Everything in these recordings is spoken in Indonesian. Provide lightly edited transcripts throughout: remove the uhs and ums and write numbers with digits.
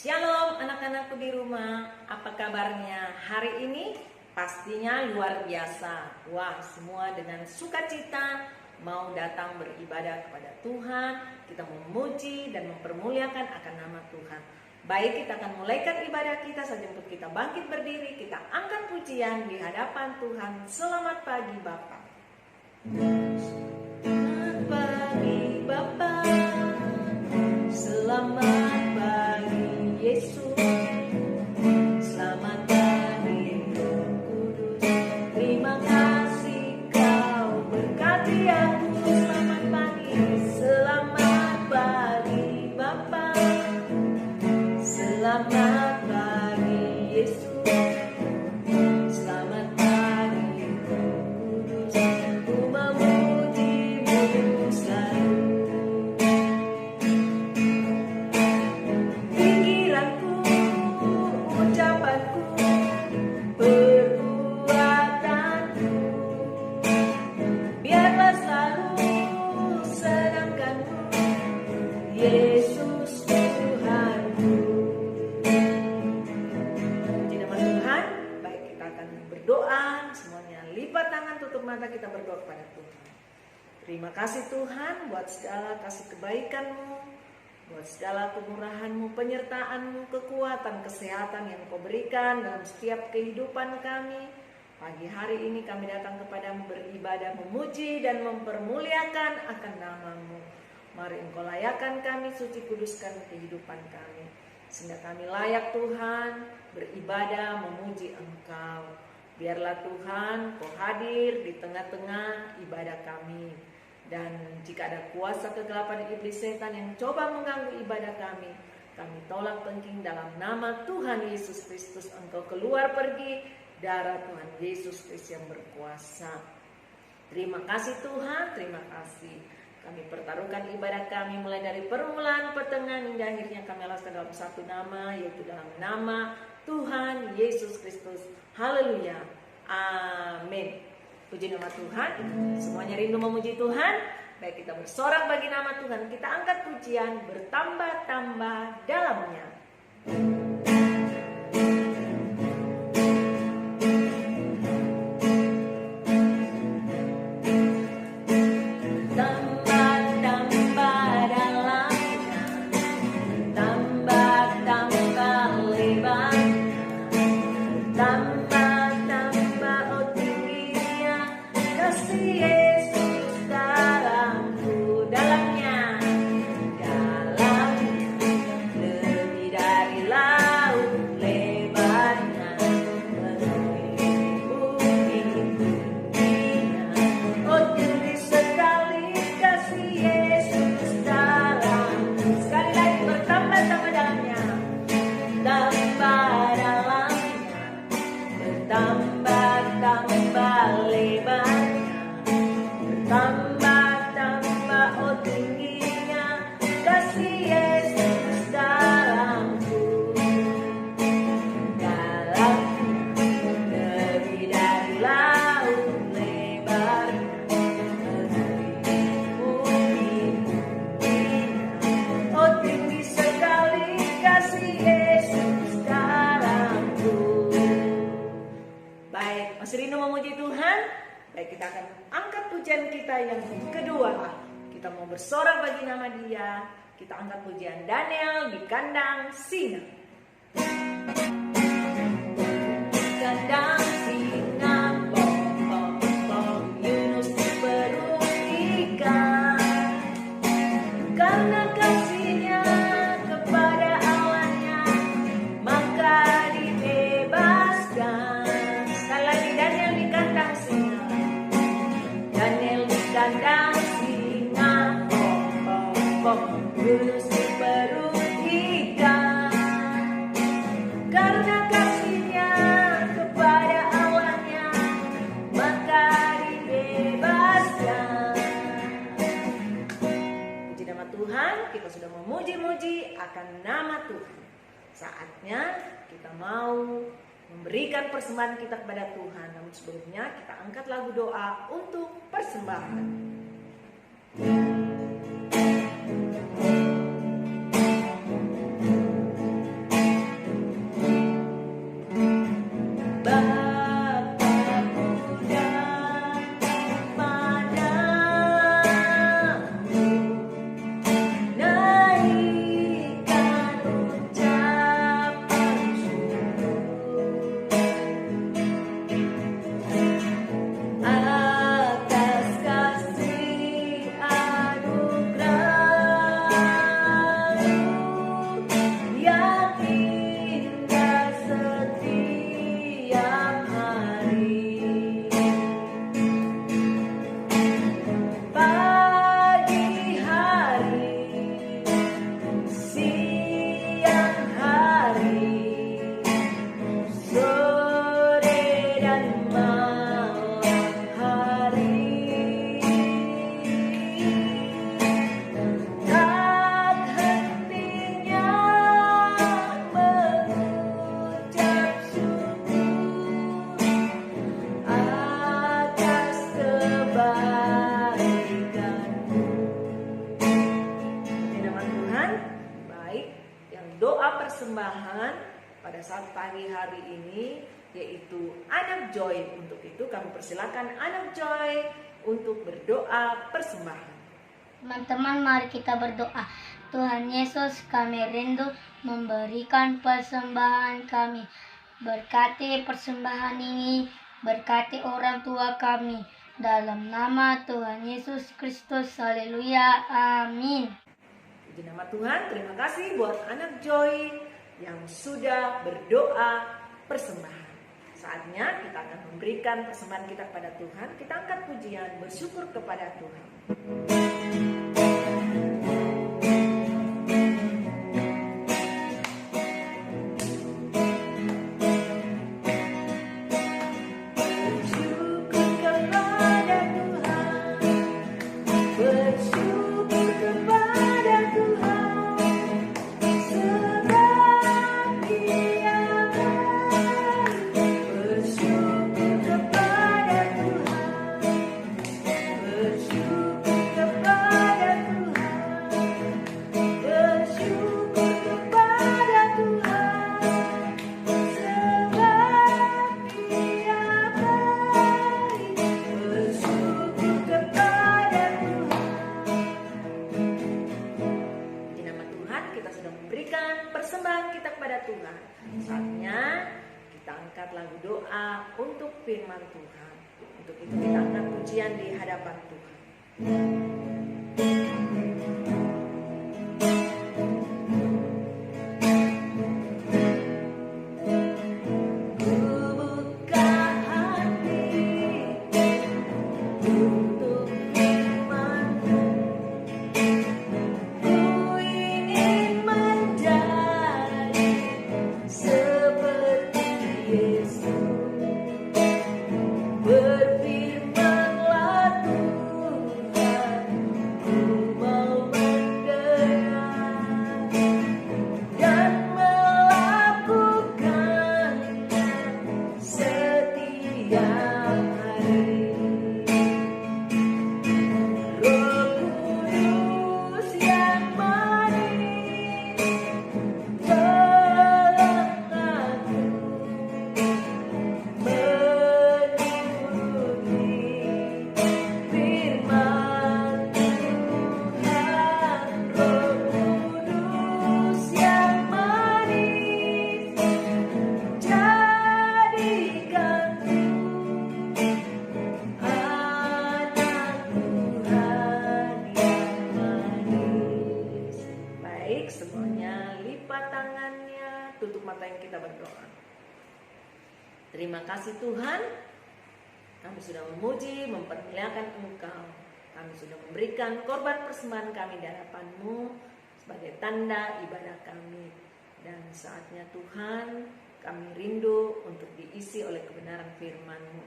Shalom anak-anakku di rumah, apa kabarnya hari ini? Pastinya luar biasa. Wah, semua dengan sukacita mau datang beribadah kepada Tuhan. Kita memuji dan mempermuliakan akan nama Tuhan. Baik, kita akan mulaikan ibadah kita saja untuk kita bangkit berdiri. Kita angkat pujian di hadapan Tuhan. Selamat pagi Bapak. Selamat pagi Bapak. Selamat pagi Yesus, selamat pagi Roh Kudus. Terima kasih Kau berkati aku. Selamat pagi Bapa. Selamat pagi Yesus, selamat pagi Roh Kudus. Ku memuji-Mu selalu. Yesus Tuhanku. Puji nama Tuhan. Baik, kita akan berdoa. Semuanya lipat tangan, tutup mata, kita berdoa kepada Tuhan. Terima kasih Tuhan buat segala kasih kebaikan-Mu, buat segala kemurahan-Mu, penyertaan-Mu, kekuatan, kesehatan yang Kau berikan dalam setiap kehidupan kami. Pagi hari ini kami datang kepadamu beribadah, memuji dan mempermuliakan akan nama-Mu. Mari Engkau layakkan kami, suci kuduskan kehidupan kami, sehingga kami layak Tuhan beribadah, memuji Engkau. Biarlah Tuhan Kau hadir di tengah-tengah ibadah kami. Dan jika ada kuasa kegelapan iblis setan yang coba mengganggu ibadah kami tolak tengking dalam nama Tuhan Yesus Kristus. Engkau keluar pergi, darah Tuhan Yesus Kristus yang berkuasa. Terima kasih Tuhan, terima kasih. Kami pertaruhkan ibadah kami mulai dari permulaan, pertengahan hingga akhirnya kami alaskan dalam satu nama, yaitu dalam nama Tuhan Yesus Kristus. Haleluya. Amin. Puji nama Tuhan. Semuanya rindu memuji Tuhan. Baik, kita bersorak bagi nama Tuhan. Kita angkat pujian bertambah-tambah dalamnya. Baik, kita akan angkat pujian kita yang kedua. Kita mau bersorak bagi nama Dia. Kita angkat pujian Daniel di kandang singa. Kandang singa, bom bom bom, Yunus di perut ikan. Karena kasihnya kepada Allahnya, maka dibebaskan. Sekali lagi, Daniel di kandang singa. Daniel di kandang singa, bom bom bom, Yunus di perut ikan. Karena kasihnya kepada Allahnya, maka dibebaskan. Puji nama Tuhan, kita sudah memuji-muji akan nama Tuhan. Saatnya kita mau memberikan persembahan kita kepada Tuhan. Namun sebelumnya kita angkat lagu doa untuk persembahan. doa persembahan pada saat pagi hari ini, yaitu anak Joy. Untuk itu kami persilakan anak Joy untuk berdoa persembahan. Teman-teman, mari kita berdoa. Tuhan Yesus, kami rindu memberikan persembahan kami. Berkati persembahan ini, berkati orang tua kami. Dalam nama Tuhan Yesus Kristus, haleluya, amin. Puji nama Tuhan, terima kasih buat anak Joy yang sudah berdoa persembahan. Saatnya kita akan memberikan persembahan kita kepada Tuhan. Kita angkat pujian bersyukur kepada Tuhan. Saatnya kita angkat lagu doa untuk firman Tuhan. Untuk itu kita angkat pujian di hadapan Tuhan. Tutup mata yang kita berdoa. Terima kasih Tuhan, kami sudah memuji, mempermuliakan Engkau. Kami sudah memberikan korban persembahan kami di hadapan-Mu sebagai tanda ibadah kami. Dan saatnya Tuhan, kami rindu untuk diisi oleh kebenaran firman-Mu.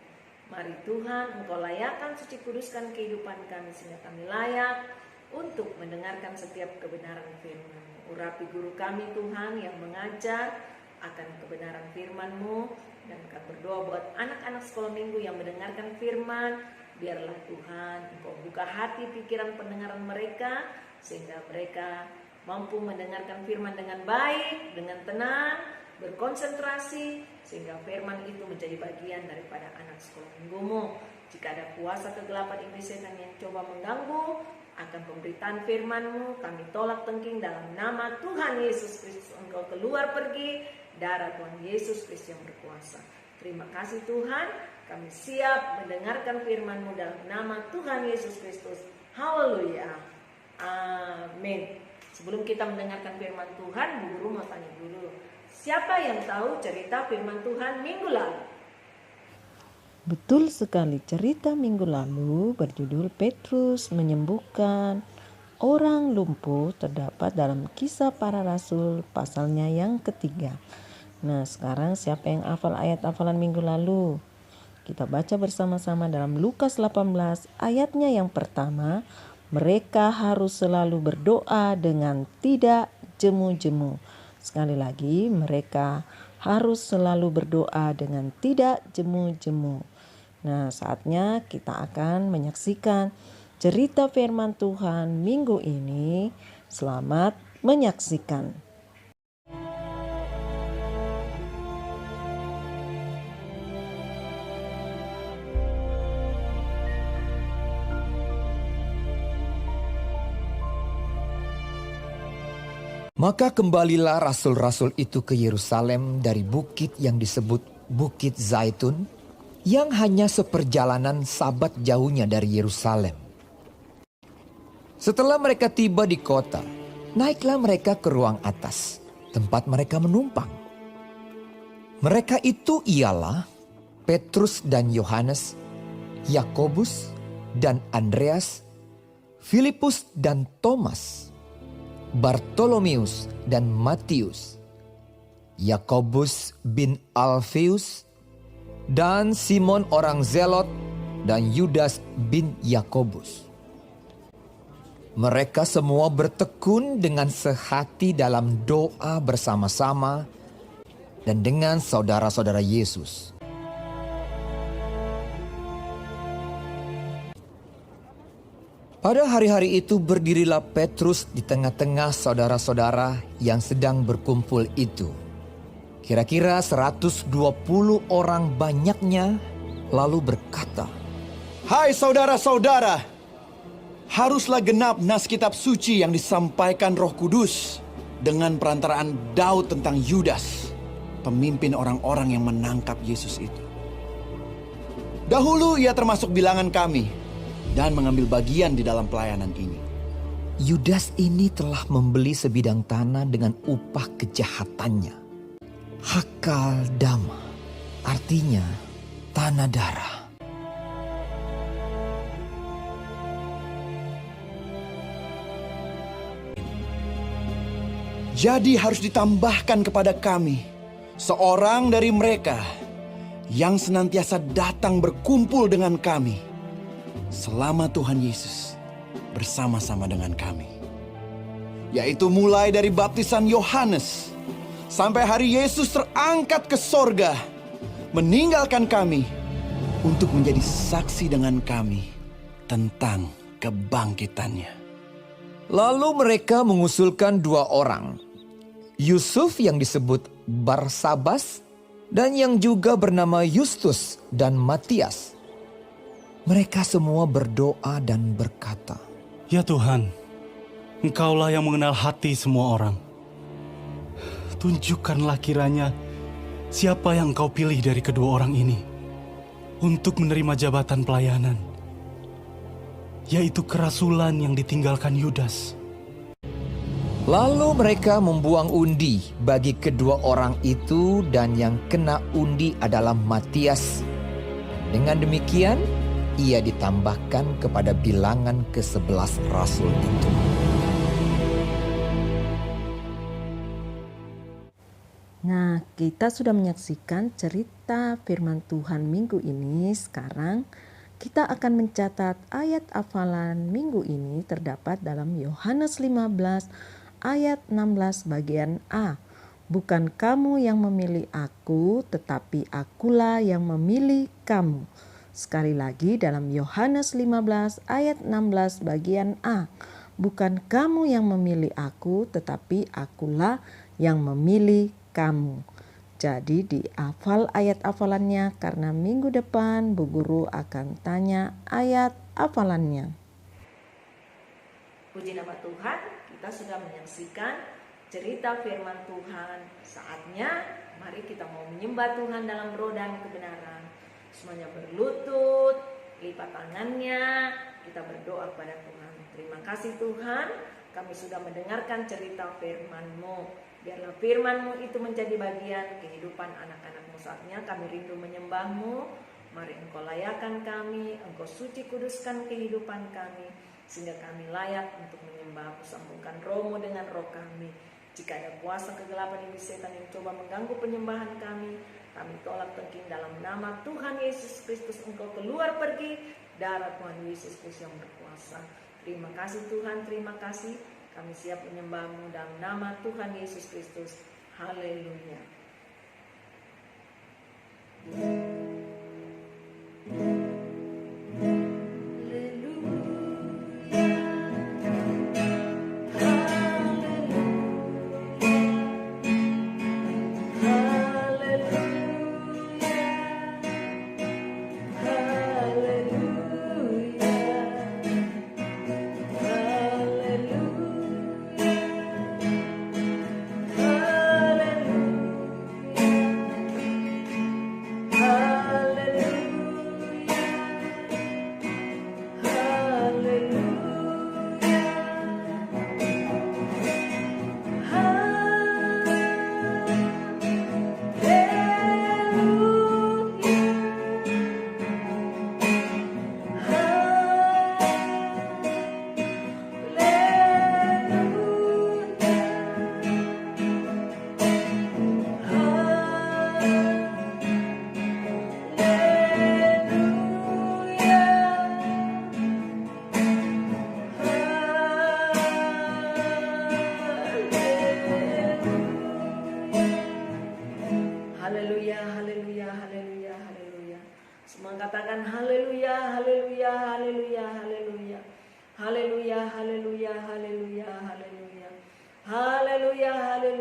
Mari Tuhan, Engkau layakkan, suci kuduskan kehidupan kami sehingga kami layak untuk mendengarkan setiap kebenaran firman-Mu. Urapi guru kami Tuhan yang mengajar akan kebenaran firman-Mu. Dan kami berdoa buat anak-anak sekolah minggu yang mendengarkan firman. Biarlah Tuhan Engkau buka hati pikiran pendengaran mereka, sehingga mereka mampu mendengarkan firman dengan baik, dengan tenang, berkonsentrasi, sehingga firman itu menjadi bagian daripada anak sekolah minggu-Mu. Jika ada kuasa kegelapan iblis setan yang coba mengganggu akan pemberitaan firman-Mu, kami tolak tengking dalam nama Tuhan Yesus Kristus. Engkau keluar pergi, darah Tuhan Yesus Kristus yang berkuasa. Terima kasih Tuhan, kami siap mendengarkan firman-Mu dalam nama Tuhan Yesus Kristus. Haleluya, amin. Sebelum kita mendengarkan firman Tuhan, Bu Guru mau tanya dulu, siapa yang tahu cerita firman Tuhan minggu lalu? Betul sekali, cerita minggu lalu berjudul Petrus menyembuhkan orang lumpuh, terdapat dalam Kisah Para Rasul pasalnya yang ketiga. Nah, sekarang siapa yang hafal ayat hafalan minggu lalu? Kita baca bersama-sama dalam Lukas 18 ayatnya yang pertama. Mereka harus selalu berdoa dengan tidak jemu-jemu. Sekali lagi, mereka harus selalu berdoa dengan tidak jemu-jemu. Nah, saatnya kita akan menyaksikan cerita firman Tuhan minggu ini. Selamat menyaksikan. Maka kembalilah rasul-rasul itu ke Yerusalem dari bukit yang disebut Bukit Zaitun, yang hanya seperjalanan sabat jauhnya dari Yerusalem. Setelah mereka tiba di kota, naiklah mereka ke ruang atas, tempat mereka menumpang. Mereka itu ialah Petrus dan Yohanes, Yakobus dan Andreas, Filipus dan Thomas, Bartolomeus dan Matius, Yakobus bin Alfeus, dan Simon orang Zelot, dan Yudas bin Yakobus. Mereka semua bertekun dengan sehati dalam doa bersama-sama dan dengan saudara-saudara Yesus. Pada hari-hari itu berdirilah Petrus di tengah-tengah saudara-saudara yang sedang berkumpul itu. Kira-kira 120 orang banyaknya, lalu berkata, "Hai saudara-saudara, haruslah genap nas kitab suci yang disampaikan Roh Kudus dengan perantaraan Daud tentang Yudas, pemimpin orang-orang yang menangkap Yesus itu. Dahulu ia termasuk bilangan kami dan mengambil bagian di dalam pelayanan ini. Yudas ini telah membeli sebidang tanah dengan upah kejahatannya. Hakal dama, artinya tanah darah. Jadi harus ditambahkan kepada kami seorang dari mereka yang senantiasa datang berkumpul dengan kami selama Tuhan Yesus bersama-sama dengan kami. Yaitu mulai dari baptisan Yohanes sampai hari Yesus terangkat ke sorga, meninggalkan kami untuk menjadi saksi dengan kami tentang kebangkitannya." Lalu mereka mengusulkan 2 orang, Yusuf yang disebut Barsabas dan yang juga bernama Justus dan Matias. Mereka semua berdoa dan berkata, "Ya Tuhan, Engkaulah yang mengenal hati semua orang. Tunjukkanlah kiranya siapa yang Engkau pilih dari kedua orang ini untuk menerima jabatan pelayanan, yaitu kerasulan yang ditinggalkan Yudas." Lalu mereka membuang undi bagi kedua orang itu, dan yang kena undi adalah Matias. Dengan demikian, ia ditambahkan kepada bilangan ke-11 rasul itu. Nah, kita sudah menyaksikan cerita firman Tuhan minggu ini. Sekarang kita akan mencatat ayat hafalan minggu ini terdapat dalam Yohanes 15 ayat 16 bagian A. "Bukan kamu yang memilih aku, tetapi akulah yang memilih kamu." Sekali lagi dalam Yohanes 15 ayat 16 bagian A. "Bukan kamu yang memilih aku, tetapi akulah yang memilih kamu." Jadi dihafal ayat hafalannya karena minggu depan Bu Guru akan tanya ayat hafalannya. Puji nama Tuhan, kita sudah menyaksikan cerita firman Tuhan. Saatnya mari kita mau menyembah Tuhan dalam roh dan kebenaran. Semuanya berlutut, lipat tangannya, kita berdoa kepada Tuhan. Terima kasih Tuhan, kami sudah mendengarkan cerita firman-Mu. Biarlah firman-Mu itu menjadi bagian kehidupan anak-anak-Mu. Saatnya kami rindu menyembah-Mu. Mari Engkau layakan kami, Engkau suci kuduskan kehidupan kami, sehingga kami layak untuk menyembah-Mu. Sambungkan roh-Mu dengan roh kami. Jika ada kuasa kegelapan iblis setan yang coba mengganggu penyembahan kami tolak tengking dalam nama Tuhan Yesus Kristus. Engkau keluar pergi, darah Tuhan Yesus Kristus yang berkuasa. Terima kasih Tuhan, terima kasih. Kami siap menyembah-Mu dalam nama Tuhan Yesus Kristus. Haleluya.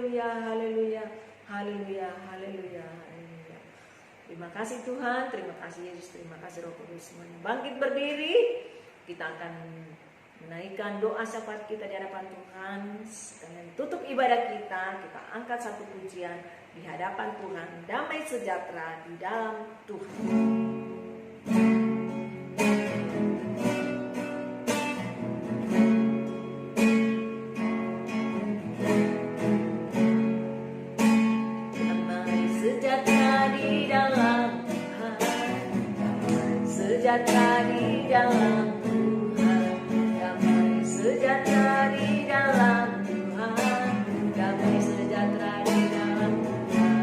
haleluya, haleluya, haleluya, haleluya, haleluya. Terima kasih Tuhan, terima kasih Yesus, terima kasih Roh Kudus. Semuanya bangkit berdiri, kita akan menaikkan doa syafaat kita di hadapan Tuhan. Sekalian tutup ibadah kita angkat satu pujian di hadapan Tuhan. Damai sejahtera di dalam Tuhan. Sejahtera di dalam Tuhan, damai sejahtera di dalam Tuhan, damai sejahtera di dalam Tuhan.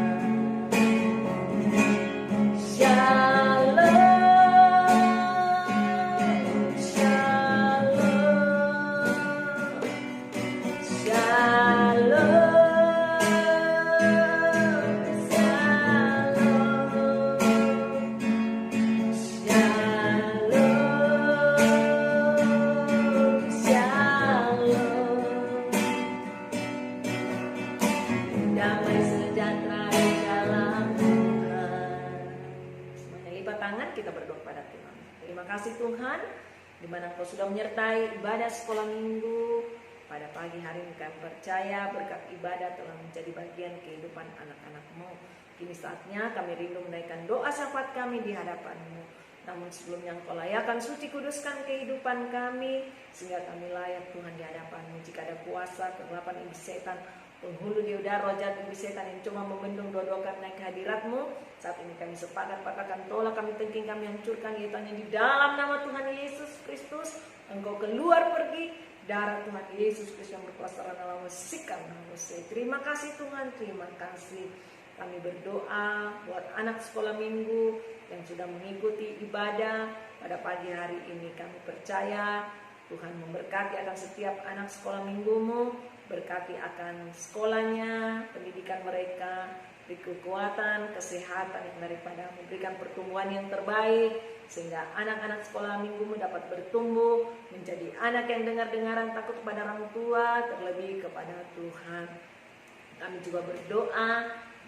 Shalom, shalom, shalom. Damai sejahtera di dalam Tuhan. Semuanya lipat tangan, kita berdoa pada Tuhan. Terima kasih Tuhan, di mana Engkau sudah menyertai ibadah sekolah minggu pada pagi hari ini. Kami percaya berkat ibadah telah menjadi bagian kehidupan anak-anak-Mu. Kini saatnya kami rindu menaikkan doa syafaat kami di hadapan-Mu. Namun sebelumnya Engkau layakan suci kuduskan kehidupan kami, sehingga kami layak Tuhan di hadapan-Mu. Jika ada kuasa, kegelapan iblis setan, penghulu di udara, jahat iblis setan yang cuma membendung doa-doa kami naik hadirat-Mu, saat ini kami sepakat, patahkan, tolak, kami tengking, kami hancurkan, yaitu di dalam nama Tuhan Yesus Kristus. Engkau keluar pergi, darah Tuhan Yesus Kristus yang berkuasa dalam sikap manusia. Terima kasih Tuhan, terima kasih. Kami berdoa buat anak sekolah minggu yang sudah mengikuti ibadah pada pagi hari ini. Kami percaya Tuhan memberkati akan setiap anak sekolah minggu-Mu, berkati akan sekolahnya, pendidikan mereka, beri kekuatan, kesehatan yang daripada memberikan pertumbuhan yang terbaik, sehingga anak-anak sekolah minggu-Mu dapat bertumbuh menjadi anak yang dengar-dengaran takut kepada orang tua, terlebih kepada Tuhan. Kami juga berdoa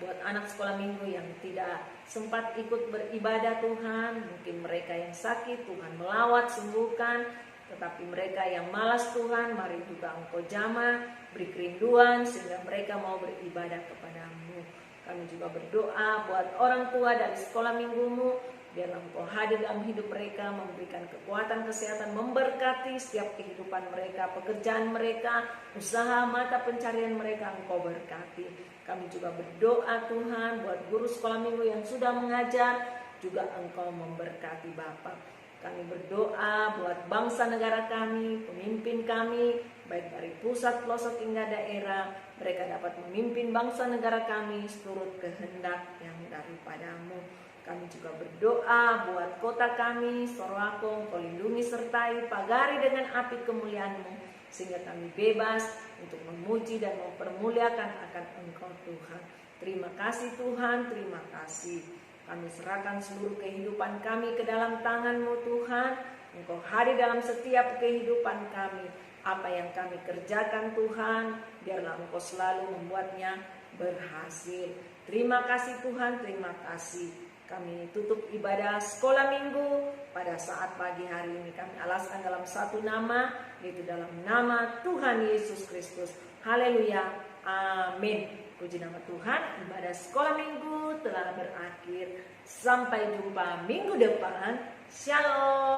buat anak sekolah minggu yang tidak sempat ikut beribadah Tuhan, mungkin mereka yang sakit Tuhan melawat, sembuhkan, tetapi mereka yang malas Tuhan, mari juga Engkau jamah, beri kerinduan sehingga mereka mau beribadah kepada-Mu. Kami juga berdoa buat orang tua dari sekolah minggu-Mu, biarlah Engkau hadir dalam hidup mereka, memberikan kekuatan, kesehatan, memberkati setiap kehidupan mereka, pekerjaan mereka, usaha mata pencarian mereka, Engkau berkati. Kami juga berdoa Tuhan buat guru sekolah minggu yang sudah mengajar, juga Engkau memberkati Bapa. Kami berdoa buat bangsa negara kami, pemimpin kami, baik dari pusat, pelosok hingga daerah, mereka dapat memimpin bangsa negara kami seturut kehendak yang daripada-Mu. Kami juga berdoa buat kota kami, Sorowako, Engkau lindungi sertai, pagari dengan api kemuliaan-Mu, sehingga kami bebas untuk memuji dan mempermuliakan akan Engkau Tuhan. Terima kasih Tuhan, terima kasih. Kami serahkan seluruh kehidupan kami ke dalam tangan-Mu Tuhan. Engkau hadir dalam setiap kehidupan kami. Apa yang kami kerjakan Tuhan, biarlah Engkau selalu membuatnya berhasil. Terima kasih Tuhan, terima kasih. Kami tutup ibadah sekolah minggu pada saat pagi hari ini. Kami alaskan dalam satu nama, yaitu dalam nama Tuhan Yesus Kristus. Haleluya, amin. Puji nama Tuhan, ibadah sekolah minggu telah berakhir. Sampai jumpa minggu depan. Shalom.